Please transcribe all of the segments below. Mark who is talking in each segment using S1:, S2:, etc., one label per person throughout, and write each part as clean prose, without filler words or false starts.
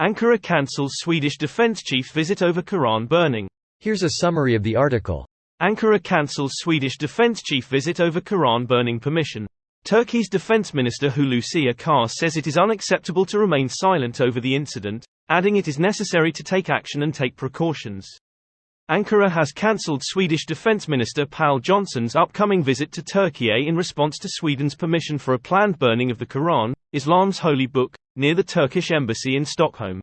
S1: Ankara cancels Swedish defense chief visit over Quran burning.
S2: Here's a summary of the article.
S1: Ankara cancels Swedish defense chief visit over Quran burning permission. Turkey's defense minister Hulusi Akar says it is unacceptable to remain silent over the incident, adding it is necessary to take action and take precautions. Ankara has cancelled Swedish Defence Minister Pål Jonson's upcoming visit to Turkey in response to Sweden's permission for a planned burning of the Quran, Islam's holy book, near the Turkish embassy in Stockholm.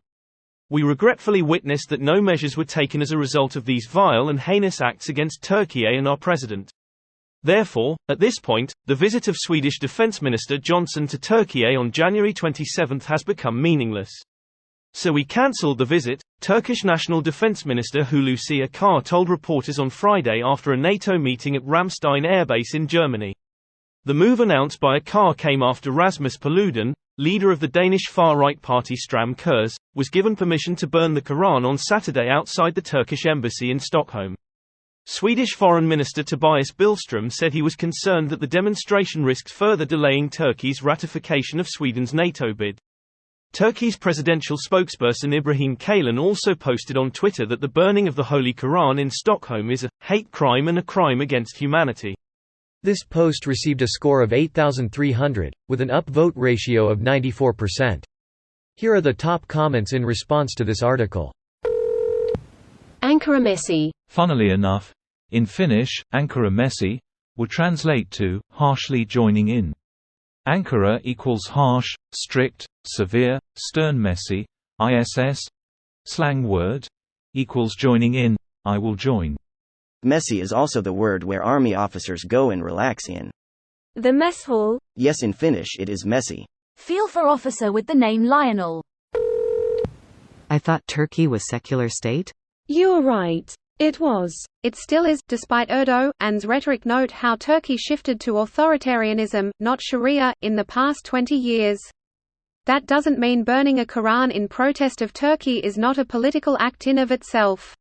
S1: We regretfully witness that no measures were taken as a result of these vile and heinous acts against Turkey and our president. Therefore, at this point, the visit of Swedish Defence Minister Johnson to Turkey on January 27 has become meaningless. So we cancelled the visit, Turkish National Defence Minister Hulusi Akar told reporters on Friday after a NATO meeting at Ramstein airbase in Germany. The move announced by Akar came after Rasmus Paludan, leader of the Danish far-right party Stram Kurs, was given permission to burn the Quran on Saturday outside the Turkish embassy in Stockholm. Swedish Foreign Minister Tobias Billström said he was concerned that the demonstration risked further delaying Turkey's ratification of Sweden's NATO bid. Turkey's presidential spokesperson Ibrahim Kalin also posted on Twitter that the burning of the Holy Quran in Stockholm is a hate crime and a crime against humanity.
S2: This post received a score of 8,300, with an upvote ratio of 94%. Here are the top comments in response to this article.
S3: Ankara Messi.
S4: Funnily enough, in Finnish, Ankara Messi would translate to harshly joining in. Ankara equals harsh, strict, severe, stern. Messi, ISS, slang word, equals joining in, I will join.
S5: Messy is also the word where army officers go and relax in.
S3: The mess hall.
S5: Yes, in Finnish it is messy.
S6: Feel for officer with the name Lionel.
S7: I thought Turkey was secular state?
S3: You're right. It was. It still is, despite Erdogan's rhetoric. Note how Turkey shifted to authoritarianism, not Sharia, in the past 20 years. That doesn't mean burning a Quran in protest of Turkey is not a political act in of itself.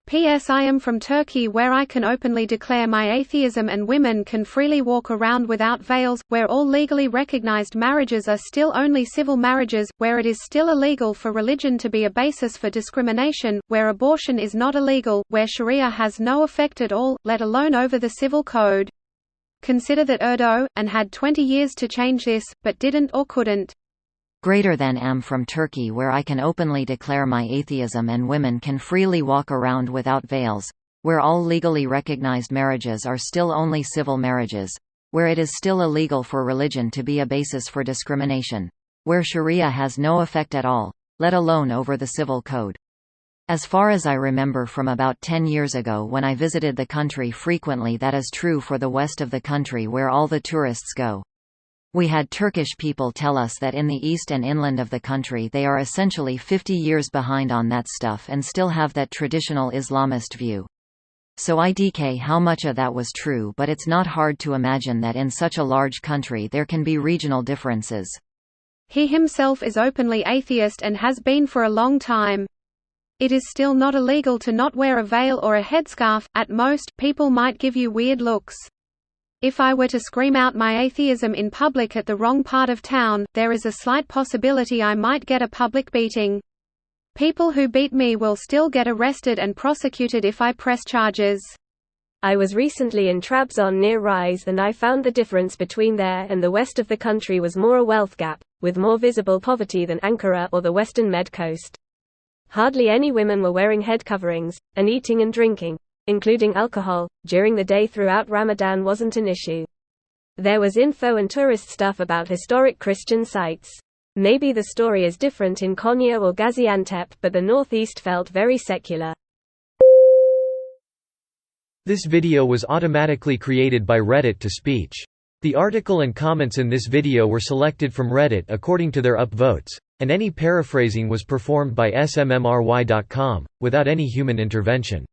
S3: P.S. I am from Turkey, where I can openly declare my atheism and women can freely walk around without veils, where all legally recognized marriages are still only civil marriages, where it is still illegal for religion to be a basis for discrimination, where abortion is not illegal, where Sharia has no effect at all, let alone over the civil code. Consider that Erdogan had 20 years to change this, but didn't or couldn't.
S7: Am from Turkey, where I can openly declare my atheism and women can freely walk around without veils, where all legally recognized marriages are still only civil marriages, where it is still illegal for religion to be a basis for discrimination, where Sharia has no effect at all, let alone over the civil code. As far as I remember from about 10 years ago when I visited the country frequently, that is true for the west of the country where all the tourists go. We had Turkish people tell us that in the east and inland of the country they are essentially 50 years behind on that stuff and still have that traditional Islamist view. So IDK how much of that was true, but it's not hard to imagine that in such a large country there can be regional differences.
S3: He himself is openly atheist and has been for a long time. It is still not illegal to not wear a veil or a headscarf. At most, people might give you weird looks. If I were to scream out my atheism in public at the wrong part of town, there is a slight possibility I might get a public beating. People who beat me will still get arrested and prosecuted if I press charges.
S8: I was recently in Trabzon near Rize and I found the difference between there and the west of the country was more a wealth gap, with more visible poverty than Ankara or the western Med coast. Hardly any women were wearing head coverings, and eating and drinking, including alcohol, during the day throughout Ramadan wasn't an issue. There was info and tourist stuff about historic Christian sites. Maybe the story is different in Konya or Gaziantep, but the northeast felt very secular.
S2: This video was automatically created by Reddit to speech. The article and comments in this video were selected from Reddit according to their upvotes, and any paraphrasing was performed by smmry.com, without any human intervention.